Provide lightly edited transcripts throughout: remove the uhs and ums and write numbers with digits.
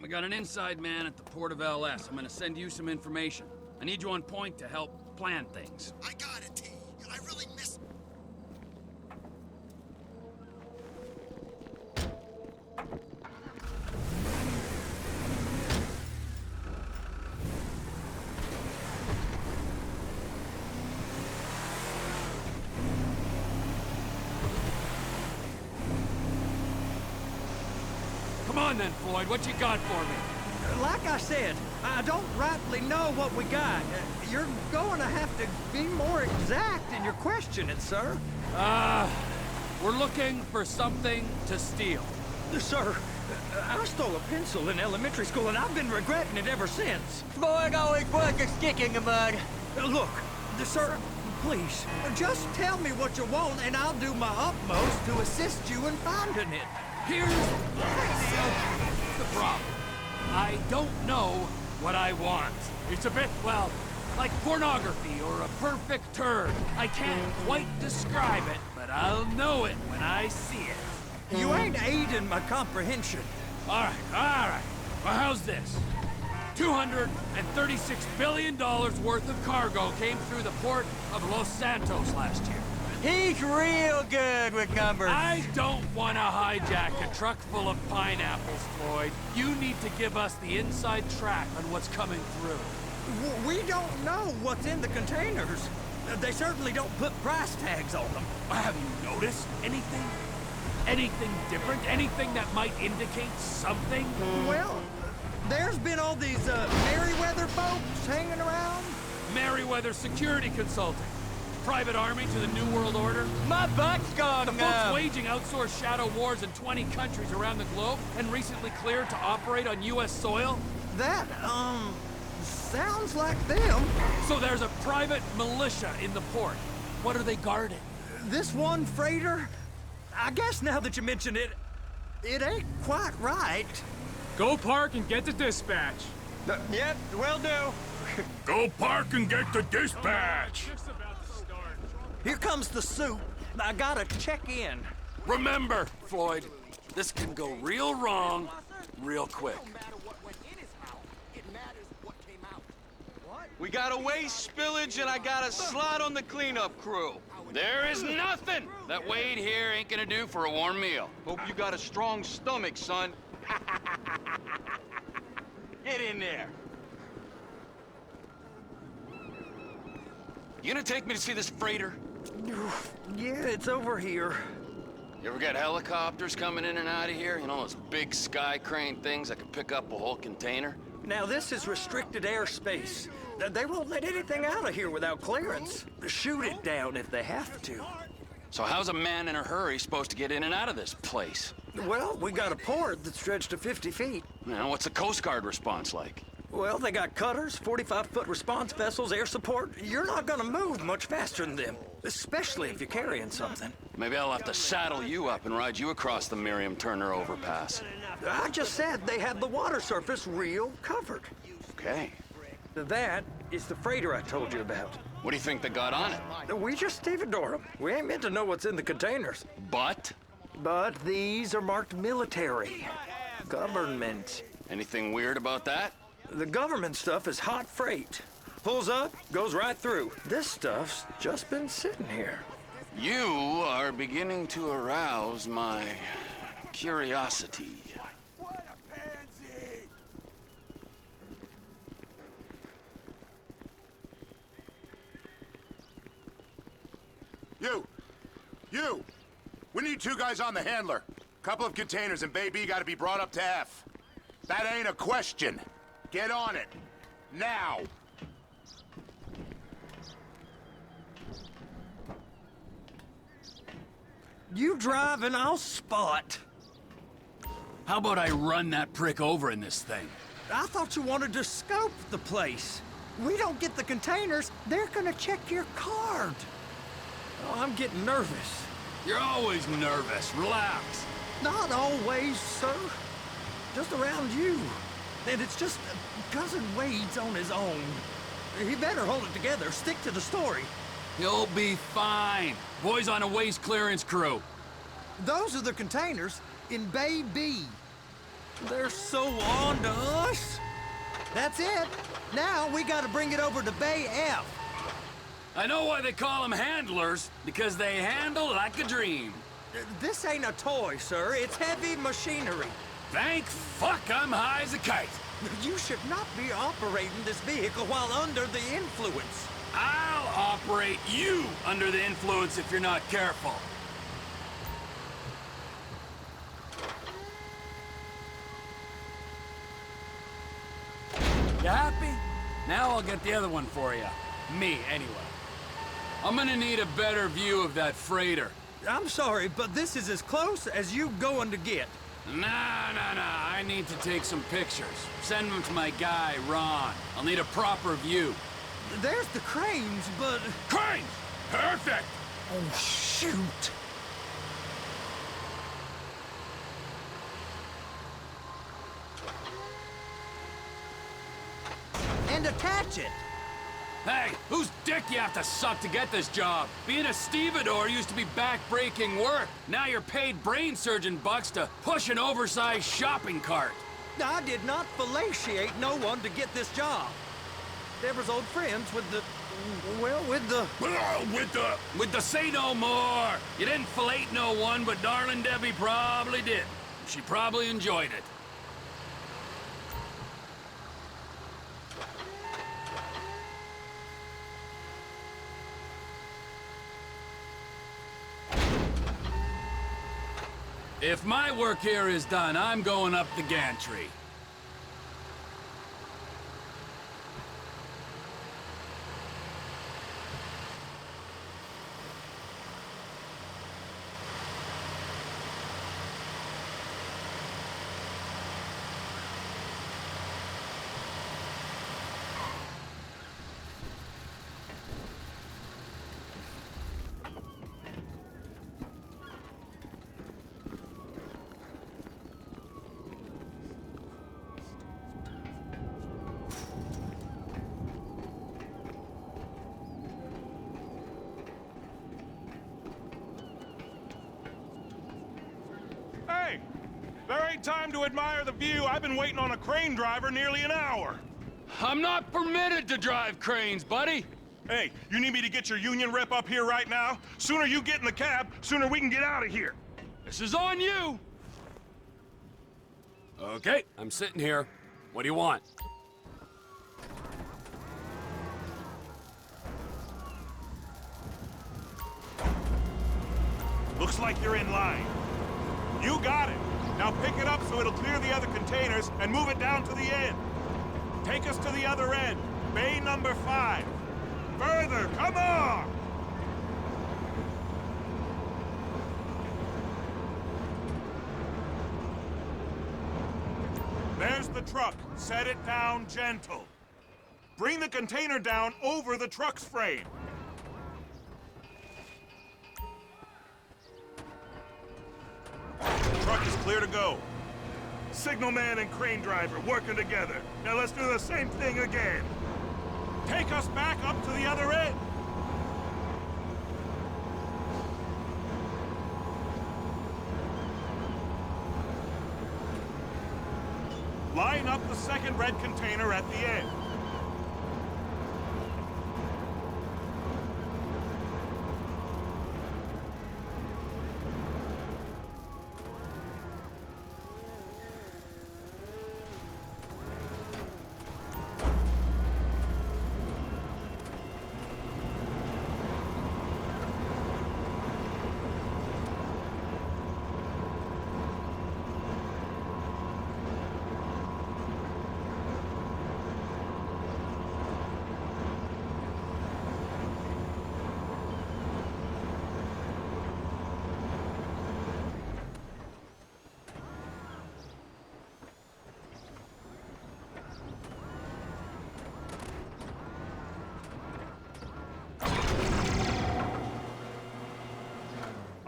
I got an inside man at the port of LS. I'm gonna send you some information. I need you on point to help plan things. I got it, T. I really miss... Come on then, Floyd. What you got for me? Like I said, I don't rightly know what we got. You're going to have to be more exact in your questioning, sir. We're looking for something to steal. Sir, I stole a pencil in elementary school, and I've been regretting it ever since. Floyd always was a stick in the mud. Look, sir, please, just tell me what you want, and I'll do my utmost to assist you in finding it. Here's the problem. I don't know what I want. It's a bit, well, like pornography or a perfect turd. I can't quite describe it, but I'll know it when I see it. You ain't aiding my comprehension. All right. Well, how's this? $236 billion worth of cargo came through the port of Los Santos last year. He's real good with numbers. I don't want to hijack a truck full of pineapples, Floyd. You need to give us the inside track on what's coming through. We don't know what's in the containers. They certainly don't put price tags on them. Have you noticed anything? Anything different? Anything that might indicate something? Well, there's been all these Merryweather folks hanging around. Merryweather Security Consulting. Private army to the New World Order. My butt's gone The folks numb. waging outsourced shadow wars in 20 countries around the globe and recently cleared to operate on U.S. soil. That, sounds like them. So there's a private militia in the port. What are they guarding? This one freighter, I guess now that you mention it, it ain't quite right. Go park and get the dispatch. Yep, will do. Go park and get the dispatch! Here comes the soup. I gotta check in. Remember, Floyd, this can go real wrong real quick. We got a waste spillage and I got a slot on the cleanup crew. There is nothing that Wade here ain't gonna do for a warm meal. Hope you got a strong stomach, son. Get in there. You gonna take me to see this freighter? Yeah, it's over here. You ever got helicopters coming in and out of here? You know, those big sky crane things that can pick up a whole container? Now, this is restricted airspace. They won't let anything out of here without clearance. Shoot it down if they have to. So how's a man in a hurry supposed to get in and out of this place? Well, we got a port that's stretched to 50 feet. You know, what's the Coast Guard response like? Well, they got cutters, 45-foot response vessels, air support. You're not gonna move much faster than them, especially if you're carrying something. Maybe I'll have to saddle you up and ride you across the Miriam-Turner overpass. I just said they had the water surface real covered. Okay. That is the freighter I told you about. What do you think they got on it? We just stevedore them. We ain't meant to know what's in the containers. But? But these are marked military. Government. Anything weird about that? The government stuff is hot freight. Pulls up, goes right through. This stuff's just been sitting here. You are beginning to arouse my curiosity. What a pansy! You! We need 2 guys on the handler. Couple of containers and Baby gotta be brought up to F. That ain't a question. Get on it. Now! You drive and I'll spot. How about I run that prick over in this thing? I thought you wanted to scope the place. We don't get the containers, they're gonna check your card. Oh, I'm getting nervous. You're always nervous. Relax. Not always, sir. Just around you. And it's just Cousin Wade's on his own. He better hold it together. Stick to the story. You'll be fine. Boys on a waste clearance crew. Those are the containers in Bay B. They're so on to us. That's it. Now we gotta bring it over to Bay F. I know why they call them handlers, because they handle like a dream. This ain't a toy, sir. It's heavy machinery. Thank fuck I'm high as a kite. You should not be operating this vehicle while under the influence. I'll operate you under the influence if you're not careful. You happy? Now I'll get the other one for you. Me, anyway. I'm gonna need a better view of that freighter. I'm sorry, but this is as close as you going to get. Nah. I need to take some pictures. Send them to my guy, Ron. I'll need a proper view. There's the cranes, but... Cranes! Perfect! Oh, shoot! And attach it! Hey, whose dick you have to suck to get this job? Being a stevedore used to be back-breaking work. Now you're paid brain surgeon bucks to push an oversized shopping cart. I did not fellatiate no one to get this job. Deborah's old friends with the... well, with the... With the say no more. You didn't fillet no one, but darling Debbie probably did. She probably enjoyed it. If my work here is done, I'm going up the gantry. Hey! There ain't time to admire the view. I've been waiting on a crane driver nearly an hour. I'm not permitted to drive cranes, buddy. Hey, you need me to get your union rep up here right now? Sooner you get in the cab, sooner we can get out of here. This is on you. Okay, I'm sitting here. What do you want? Looks like you're in line. You got it. Now pick it up so it'll clear the other containers and move it down to the end. Take us to the other end, bay number 5. Further, come on! There's the truck. Set it down gentle. Bring the container down over the truck's frame. Truck is clear to go. Signalman and crane driver working together. Now let's do the same thing again. Take us back up to the other end. Line up the second red container at the end.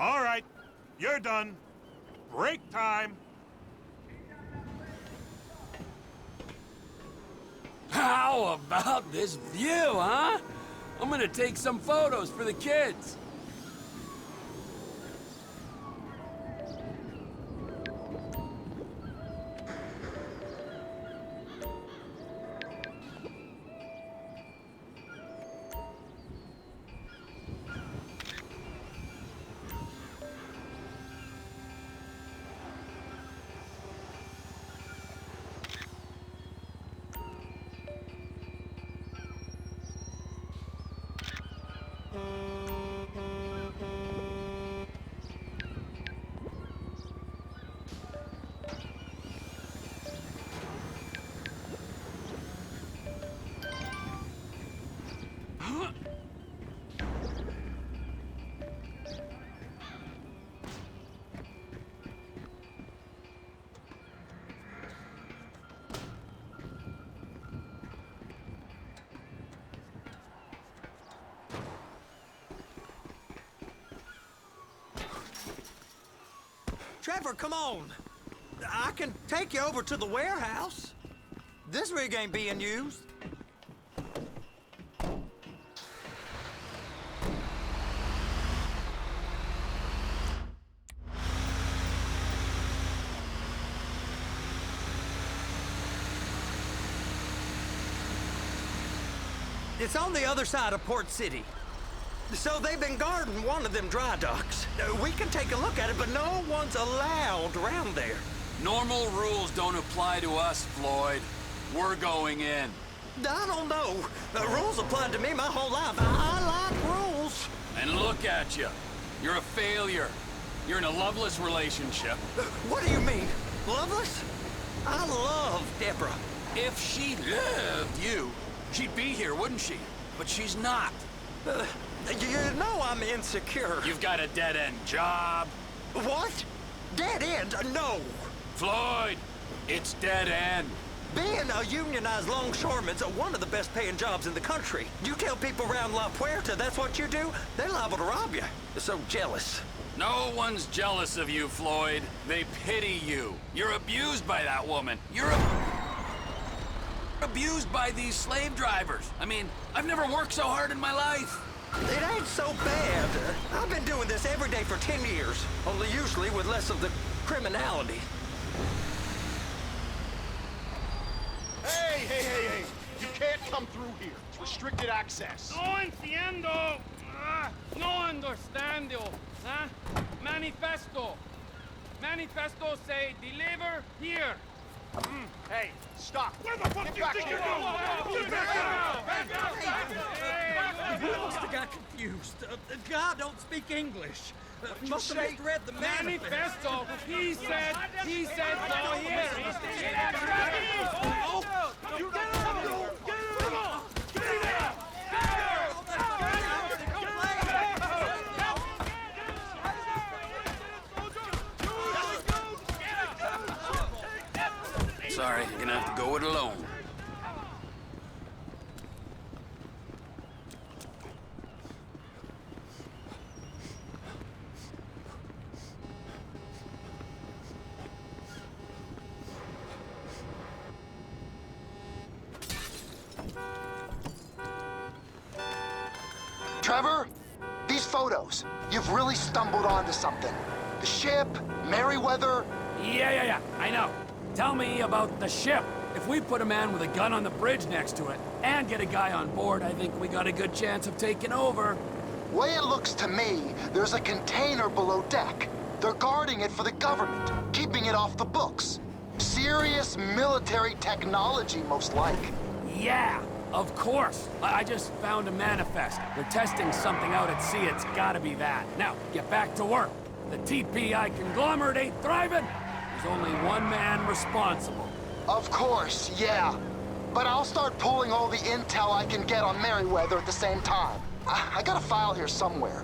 All right, you're done. Break time. How about this view, huh? I'm gonna take some photos for the kids. Trevor, come on. I can take you over to the warehouse. This rig ain't being used. It's on the other side of Port City. So they've been guarding one of them dry docks. We can take a look at it, but no one's allowed around there. Normal rules don't apply to us, Floyd. We're going in. I don't know. The rules applied to me my whole life. I like rules. And look at you. You're a failure. You're in a loveless relationship. What do you mean? Loveless? I love Deborah. If she loved you, she'd be here, wouldn't she? But she's not. You know I'm insecure. You've got a dead-end job. What? Dead end? No. Floyd, it's dead end. Being a unionized longshoreman's one of the best paying jobs in the country. You tell people around La Puerta that's what you do, they're liable to rob you. They're so jealous. No one's jealous of you, Floyd. They pity you. You're abused by that woman. You're abused by these slave drivers. I mean, I've never worked so hard in my life. It ain't so bad. I've been doing this every day for 10 years, only usually with less of the criminality. Hey! You can't come through here. It's restricted access. No entiendo. No understando. Huh? Manifesto. Manifesto say deliver here. Hey, stop. Where the fuck do you think you're going? He must have got confused. The guy don't speak English. Must have misread the Manifesto. He said go here. Sorry, you're gonna have to go it alone. Trevor, these photos, you've really stumbled onto something. The ship, Merryweather. Yeah, I know. Tell me about the ship. If we put a man with a gun on the bridge next to it and get a guy on board, I think we got a good chance of taking over. Way it looks to me, there's a container below deck. They're guarding it for the government, keeping it off the books. Serious military technology, most like. Yeah, of course. I just found a manifest. They're testing something out at sea. It's gotta be that. Now, get back to work. The TPI conglomerate ain't thriving. There's only one man responsible. Of course, yeah. But I'll start pulling all the intel I can get on Merryweather at the same time. I got a file here somewhere.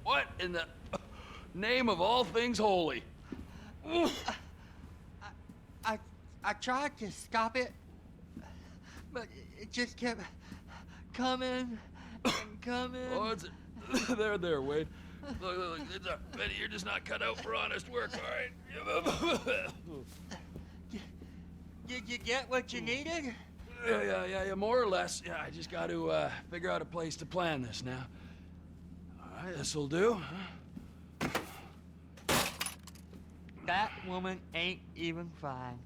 What in the name of all things holy? I tried to stop it, but it just kept coming and coming. Oh, it's there, Wade. Look, Benny, you're just not cut out for honest work, all right? Did you get what you needed? Yeah, more or less. Yeah, I just got to figure out a place to plan this now. All right, this'll do. That woman ain't even fine.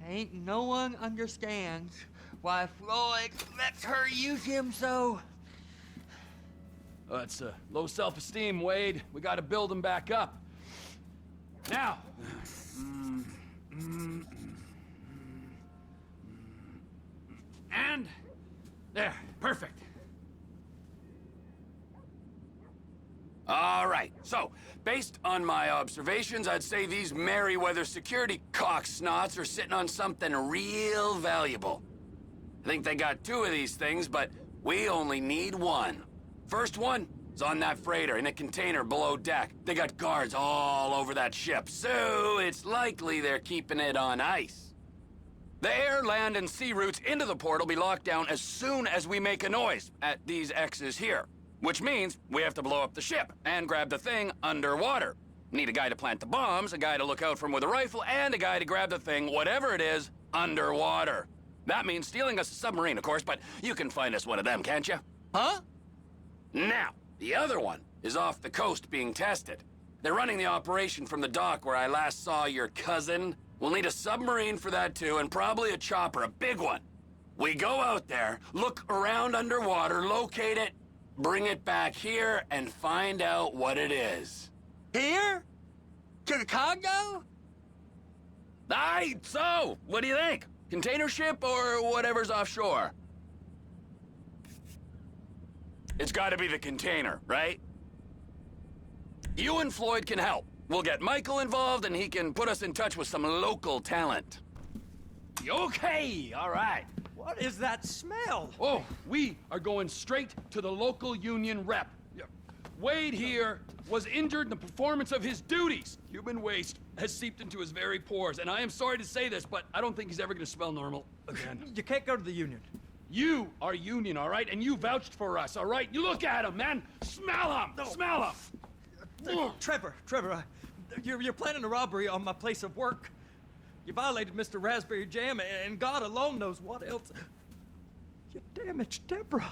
Ain't no one understands why Floyd lets her use him so. Oh, that's low self-esteem, Wade. We got to build him back up. Now. And there, perfect. All right, so, based on my observations, I'd say these Merryweather security cocksnots are sitting on something real valuable. I think they got 2 of these things, but we only need 1. First one is on that freighter in a container below deck. They got guards all over that ship, so it's likely they're keeping it on ice. The air, land, and sea routes into the port will be locked down as soon as we make a noise at these X's here. Which means we have to blow up the ship and grab the thing underwater. Need a guy to plant the bombs, a guy to look out for him with a rifle, and a guy to grab the thing, whatever it is, underwater. That means stealing us a submarine, of course, but you can find us one of them, can't you? Huh? Now, the other one is off the coast being tested. They're running the operation from the dock where I last saw your cousin. We'll need a submarine for that too, and probably a chopper, a big one. We go out there, look around underwater, locate it, bring it back here, and find out what it is. Here? To the Congo? Aye, so, what do you think? Container ship or whatever's offshore? It's gotta be the container, right? You and Floyd can help. We'll get Michael involved and he can put us in touch with some local talent. Okay, all right. What is that smell? Oh, we are going straight to the local union rep. Wade here was injured in the performance of his duties. Human waste has seeped into his very pores, and I am sorry to say this, but I don't think he's ever gonna smell normal again. You can't go to the union. You are union, all right? And you vouched for us, all right? You look at him, man. Smell him. No. Smell him. Trevor, you're planning a robbery on my place of work. You violated Mr. Raspberry Jam, and God alone knows what else. You damaged Deborah.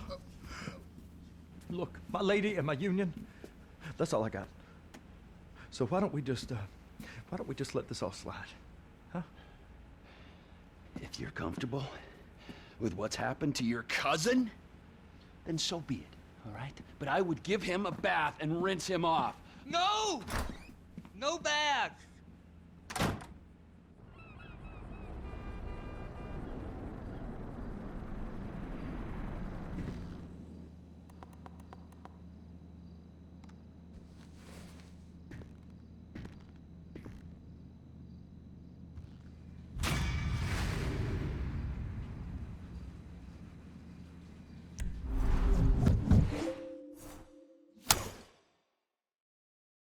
Look, my lady and my union, that's all I got. So why don't we just let this all slide, huh? If you're comfortable with what's happened to your cousin, then so be it, all right? But I would give him a bath and rinse him off. No! No bath!